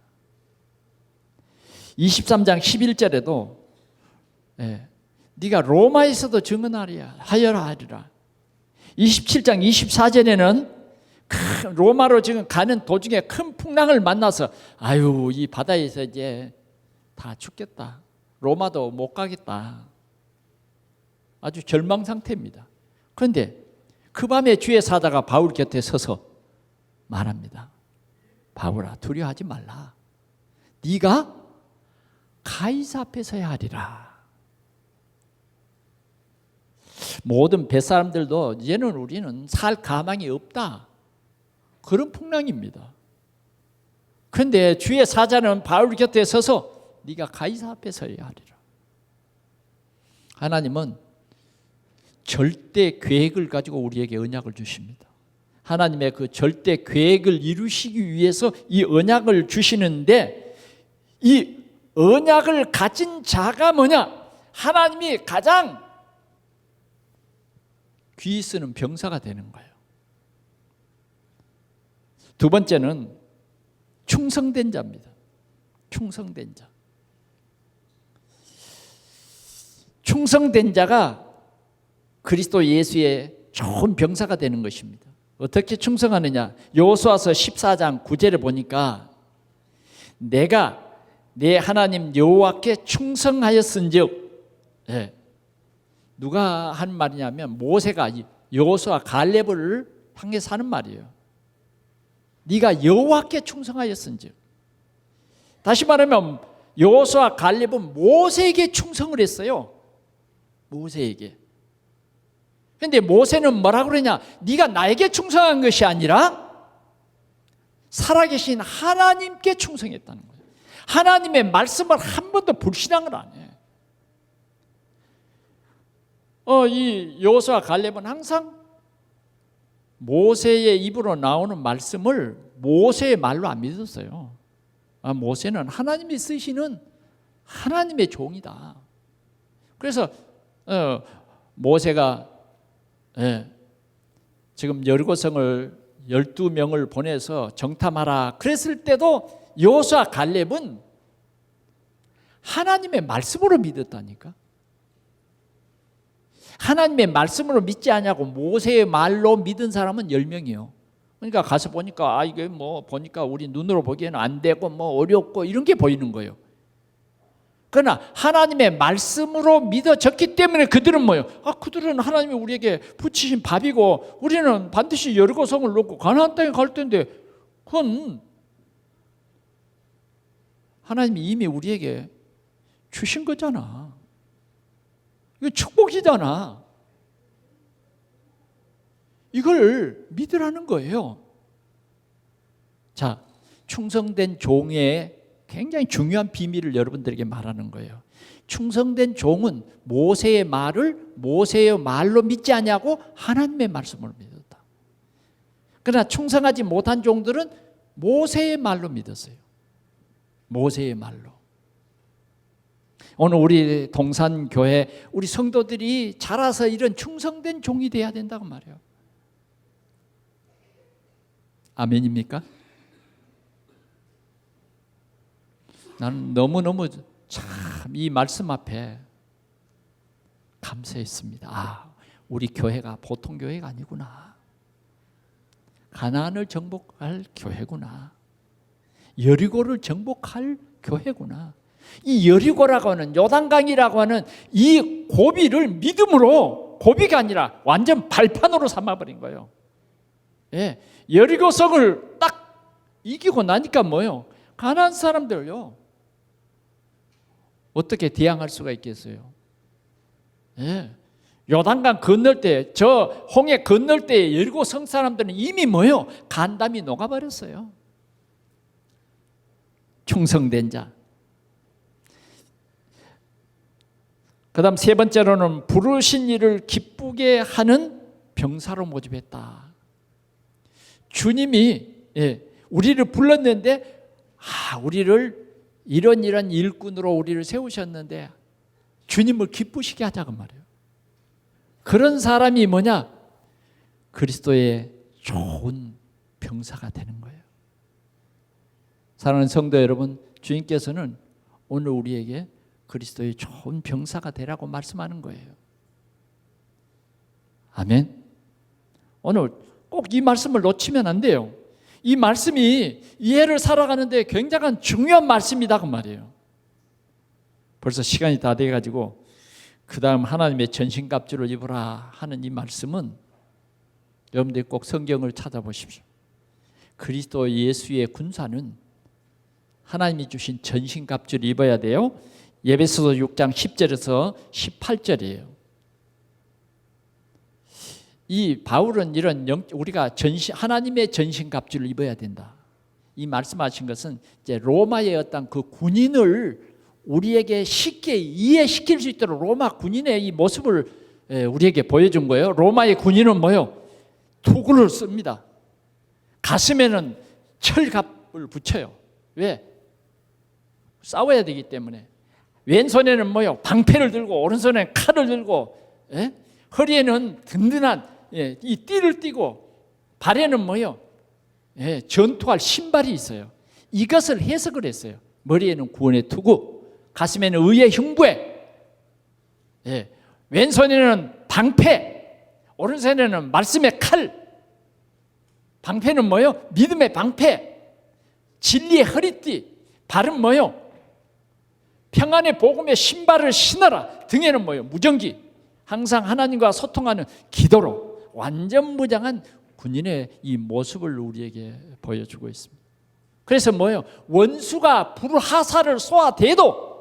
23장 11절에도 네가 로마에서도 증언하리라 하여라 하리라. 27장 24절에는 로마로 지금 가는 도중에 큰 풍랑을 만나서 아유 이 바다에서 이제 다 죽겠다. 로마도 못 가겠다. 아주 절망 상태입니다. 그런데 그 밤에 주의 사자가 바울 곁에 서서 말합니다. 바울아 두려워하지 말라. 네가 가이사 앞에 서야 하리라. 모든 뱃사람들도 이제는 우리는 살 가망이 없다. 그런 풍랑입니다. 그런데 주의 사자는 바울 곁에 서서 네가 가이사 앞에 서야 하리라. 하나님은 절대 계획을 가지고 우리에게 언약을 주십니다. 하나님의 그 절대 계획을 이루시기 위해서 이 언약을 주시는데 이 언약을 가진 자가 뭐냐? 하나님이 가장 귀 쓰는 병사가 되는 거예요. 두 번째는 충성된 자입니다. 충성된 자. 충성된 자가 그리스도 예수의 좋은 병사가 되는 것입니다. 어떻게 충성하느냐? 여호수아서 14장 9절에 보니까 내가 내 하나님 여호와께 충성하였은즉 누가 한 말이냐면 모세가 여호수아 갈렙을 향해서 하는 말이에요. 네가 여호와께 충성하였은즉. 다시 말하면 여호수아 갈렙은 모세에게 충성을 했어요. 모세에게. 그런데 모세는 뭐라고 그러냐? 네가 나에게 충성한 것이 아니라 살아계신 하나님께 충성했다는 거예요. 하나님의 말씀을 한 번도 불신앙을 안 해. 이 여호수아 갈렙은 항상 모세의 입으로 나오는 말씀을 모세의 말로 안 믿었어요. 모세는 하나님이 쓰시는 하나님의 종이다. 그래서 모세가 지금 여리고성을 12명을 보내서 정탐하라 그랬을 때도 여호수아 갈렙은 하나님의 말씀으로 믿었다니까. 하나님의 말씀으로 믿지 않냐고 모세의 말로 믿은 사람은 10명이요. 그러니까 가서 보니까 이게 뭐 보니까 우리 눈으로 보기에는 안 되고 뭐 어렵고 이런 게 보이는 거예요. 그러나 하나님의 말씀으로 믿어졌기 때문에 그들은 뭐예요? 그들은 하나님이 우리에게 붙이신 밥이고 우리는 반드시 여리고 성을 놓고 가나안 땅에 갈 텐데, 그건 하나님이 이미 우리에게 주신 거잖아. 이거 축복이잖아. 이걸 믿으라는 거예요. 자, 충성된 종의 굉장히 중요한 비밀을 여러분들에게 말하는 거예요. 충성된 종은 모세의 말로 믿지 않냐고 하나님의 말씀을 믿었다. 그러나 충성하지 못한 종들은 모세의 말로 믿었어요. 모세의 말로. 오늘 우리 동산교회 우리 성도들이 자라서 이런 충성된 종이 돼야 된다고 말해요. 아멘입니까? 나는 너무너무 참 이 말씀 앞에 감사했습니다. 우리 교회가 보통 교회가 아니구나. 가나안을 정복할 교회구나. 여리고를 정복할 교회구나. 이 여리고라고 하는 요단강이라고 하는 이 고비를 믿음으로, 고비가 아니라 완전 발판으로 삼아버린 거예요. 예, 여리고성을 딱 이기고 나니까 뭐예요? 가나안 사람들요, 어떻게 대항할 수가 있겠어요? 예, 요단강 건널 때, 저 홍해 건널 때 여리고성 사람들은 이미 뭐예요? 간담이 녹아버렸어요. 충성된 자. 그 다음 세 번째로는 부르신 이를 기쁘게 하는 병사로 모집했다. 주님이 우리를 불렀는데 우리를 이런 일꾼으로 우리를 세우셨는데 주님을 기쁘시게 하자고 말이에요. 그런 사람이 뭐냐? 그리스도의 좋은 병사가 되는 거예요. 사랑하는 성도 여러분, 주님께서는 오늘 우리에게 그리스도의 좋은 병사가 되라고 말씀하는 거예요. 아멘. 오늘 꼭 이 말씀을 놓치면 안 돼요. 이 말씀이 이해를 살아가는데 굉장한 중요한 말씀이다 그 말이에요. 벌써 시간이 다 돼가지고 그 다음 하나님의 전신갑주를 입으라 하는 이 말씀은 여러분들이 꼭 성경을 찾아보십시오. 그리스도 예수의 군사는 하나님이 주신 전신갑주를 입어야 돼요. 에베소서 6장 10절에서 18절이에요. 이 바울은 이런 우리가 하나님의 전신갑주를 입어야 된다. 이 말씀하신 것은 이제 로마의 어떤 그 군인을 우리에게 쉽게 이해시킬 수 있도록 로마 군인의 이 모습을 우리에게 보여준 거예요. 로마의 군인은 뭐예요? 투구를 씁니다. 가슴에는 철갑을 붙여요. 왜? 싸워야 되기 때문에. 왼손에는 뭐요? 방패를 들고 오른손에는 칼을 들고, 허리에는 든든한 이 띠를 띠고, 발에는 뭐요? 전투할 신발이 있어요. 이것을 해석을 했어요. 머리에는 구원의 투구, 가슴에는 의의 흉부에, 왼손에는 방패, 오른손에는 말씀의 칼. 방패는 뭐요? 믿음의 방패, 진리의 허리띠. 발은 뭐요? 평안의 복음의 신발을 신어라. 등에는 뭐예요? 무전기. 항상 하나님과 소통하는 기도로 완전 무장한 군인의 이 모습을 우리에게 보여주고 있습니다. 그래서 뭐예요? 원수가 불화살을 쏘아대도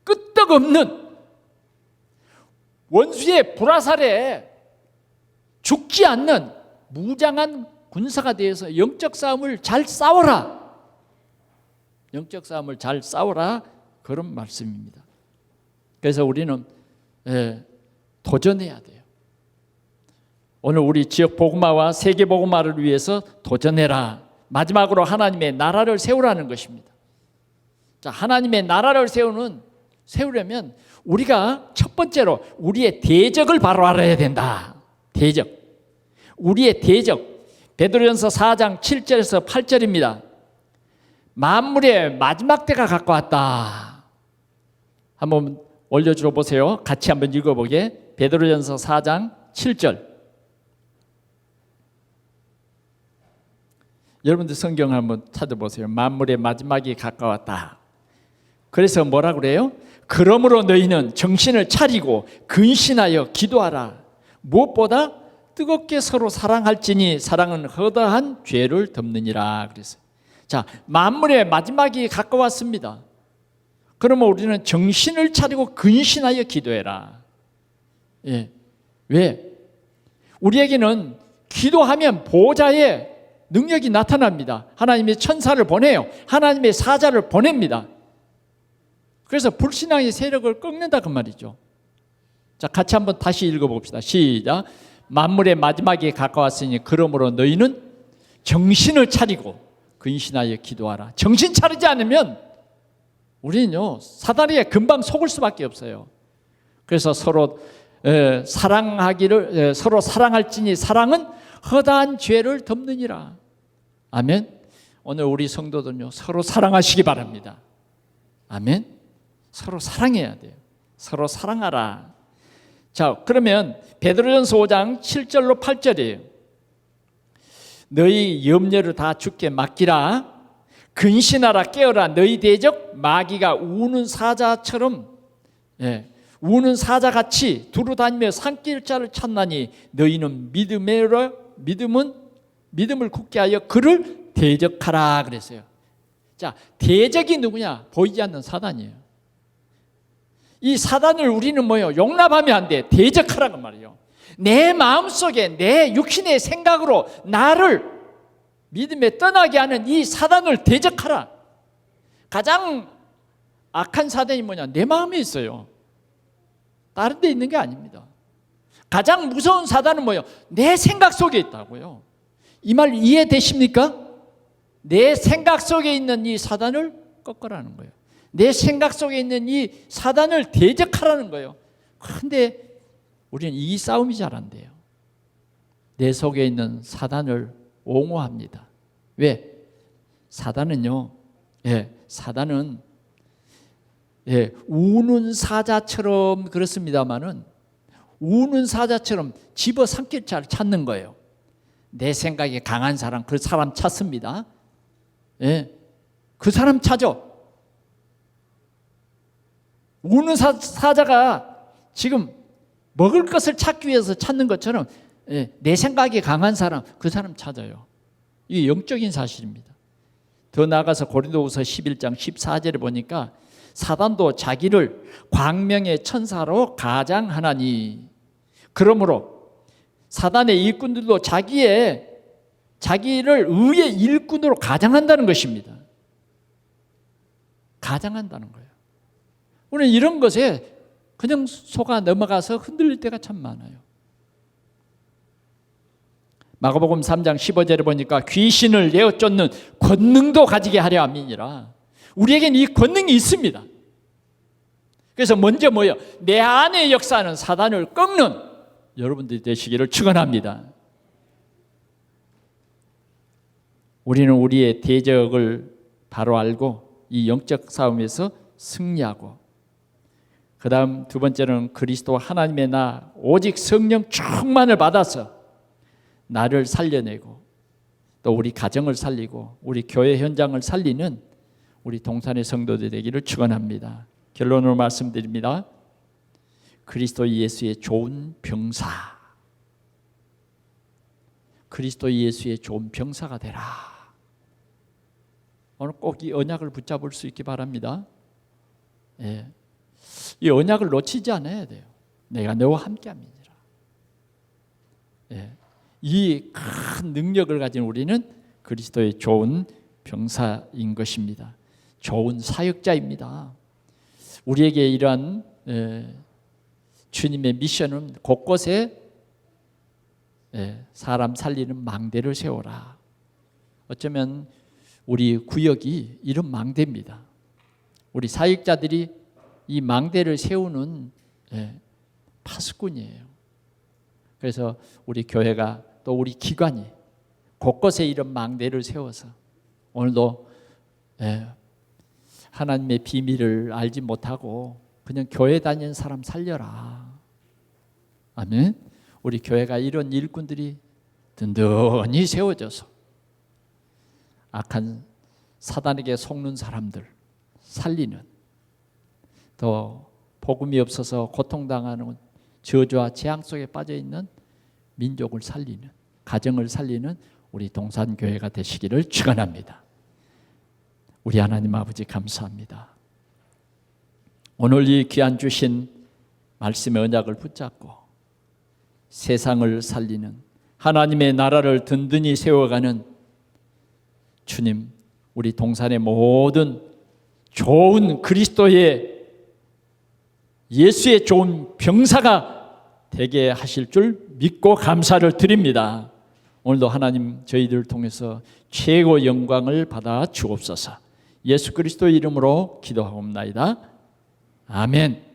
끄떡없는 원수의 불화살에 죽지 않는 무장한 군사가 되어서 영적 싸움을 잘 싸워라. 영적 싸움을 잘 싸워라. 그런 말씀입니다. 그래서 우리는 도전해야 돼요. 오늘 우리 지역 복음화와 세계 복음화를 위해서 도전해라. 마지막으로 하나님의 나라를 세우라는 것입니다. 자, 하나님의 나라를 세우려면 우리가 첫 번째로 우리의 대적을 바로 알아야 된다. 대적. 우리의 대적. 베드로전서 4장 7절에서 8절입니다. 만물의 마지막 때가 가까웠다. 한번 올려줘 보세요. 같이 한번 읽어보게. 베드로전서 4장 7절. 여러분들 성경 한번 찾아보세요. 만물의 마지막이 가까웠다. 그래서 뭐라 그래요? 그러므로 너희는 정신을 차리고 근신하여 기도하라. 무엇보다 뜨겁게 서로 사랑할지니 사랑은 허다한 죄를 덮느니라 그랬어요. 자, 만물의 마지막이 가까웠습니다. 그러면 우리는 정신을 차리고 근신하여 기도해라. 예. 왜? 우리에게는 기도하면 보호자의 능력이 나타납니다. 하나님의 천사를 보내요. 하나님의 사자를 보냅니다. 그래서 불신앙의 세력을 꺾는다 그 말이죠. 자, 같이 한번 다시 읽어봅시다. 시작. 만물의 마지막이 가까웠으니 그러므로 너희는 정신을 차리고 근신하여 기도하라. 정신 차리지 않으면 우리는요 사단에게 금방 속을 수밖에 없어요. 그래서 서로 사랑하기를 서로 사랑할지니 사랑은 허다한 죄를 덮느니라. 아멘. 오늘 우리 성도들은요 서로 사랑하시기 바랍니다. 아멘. 서로 사랑해야 돼요. 서로 사랑하라. 자, 그러면 베드로전서 5장 7절로 8절이에요. 너희 염려를 다 주께 맡기라. 근신하라. 깨어라. 너희 대적 마귀가 우는 사자처럼 우는 사자같이 두루다니며 산길자를 찾나니 너희는 믿음을 굳게 하여 그를 대적하라 그랬어요. 자, 대적이 누구냐? 보이지 않는 사단이에요. 이 사단을 우리는 뭐예요? 용납하면 안 돼. 대적하라는 말이에요. 내 마음속에 내 육신의 생각으로 나를 믿음에 떠나게 하는 이 사단을 대적하라. 가장 악한 사단이 뭐냐? 내 마음에 있어요. 다른 데 있는 게 아닙니다. 가장 무서운 사단은 뭐예요? 내 생각 속에 있다고요. 이 말 이해되십니까? 내 생각 속에 있는 이 사단을 꺾으라는 거예요. 내 생각 속에 있는 이 사단을 대적하라는 거예요. 그런데 우리는 이 싸움이 잘 안 돼요. 내 속에 있는 사단을 옹호합니다. 왜? 사단은요, 사단은 우는 사자처럼 그렇습니다만은 우는 사자처럼 집어삼킬 자를 찾는 거예요. 내 생각이 강한 사람, 그 사람 찾습니다. 그 사람 찾아. 우는 사자가 지금 먹을 것을 찾기 위해서 찾는 것처럼 내 생각이 강한 사람, 그 사람 찾아요. 이게 영적인 사실입니다. 더 나아가서 고린도후서 11장 14절에 보니까 사단도 자기를 광명의 천사로 가장하나니 그러므로 사단의 일꾼들도 자기를 의의 일꾼으로 가장한다는 것입니다. 가장한다는 거예요. 우리는 이런 것에 그냥 속아 넘어가서 흔들릴 때가 참 많아요. 마가복음 3장 15절에 보니까 귀신을 내어 쫓는 권능도 가지게 하려 함이니라. 우리에게는 이 권능이 있습니다. 그래서 먼저 뭐예요? 내 안에 역사하는 사단을 꺾는 여러분들이 되시기를 축원합니다. 우리는 우리의 대적을 바로 알고 이 영적 싸움에서 승리하고, 그 다음 두 번째는 그리스도 하나님의 나 오직 성령 충만을 받아서 나를 살려내고 또 우리 가정을 살리고 우리 교회 현장을 살리는 우리 동산의 성도들 되기를 축원합니다. 결론으로 말씀드립니다. 그리스도 예수의 좋은 병사, 그리스도 예수의 좋은 병사가 되라. 오늘 꼭 이 언약을 붙잡을 수 있기 바랍니다. 이 언약을 놓치지 않아야 돼요. 내가 너와 함께함이니라. 이 큰 능력을 가진 우리는 그리스도의 좋은 병사인 것입니다. 좋은 사역자입니다. 우리에게 이러한 주님의 미션은 곳곳에 사람 살리는 망대를 세워라. 어쩌면 우리 구역이 이런 망대입니다. 우리 사역자들이 이 망대를 세우는 파수꾼이에요. 그래서 우리 교회가 또 우리 기관이 곳곳에 이런 망대를 세워서 오늘도 하나님의 비밀을 알지 못하고 그냥 교회 다니는 사람 살려라. 아멘. 우리 교회가 이런 일꾼들이 든든히 세워져서 악한 사단에게 속는 사람들 살리는 또 복음이 없어서 고통당하는 저주와 재앙 속에 빠져 있는 민족을 살리는, 가정을 살리는 우리 동산교회가 되시기를 축원합니다. 우리 하나님 아버지 감사합니다. 오늘 이 귀한 주신 말씀의 언약을 붙잡고 세상을 살리는, 하나님의 나라를 든든히 세워가는 주님, 우리 동산의 모든 좋은 그리스도의 예수의 좋은 병사가 되게 하실 줄 믿고 감사를 드립니다. 오늘도 하나님 저희들을 통해서 최고 영광을 받아 주옵소서. 예수 그리스도 이름으로 기도하옵나이다. 아멘.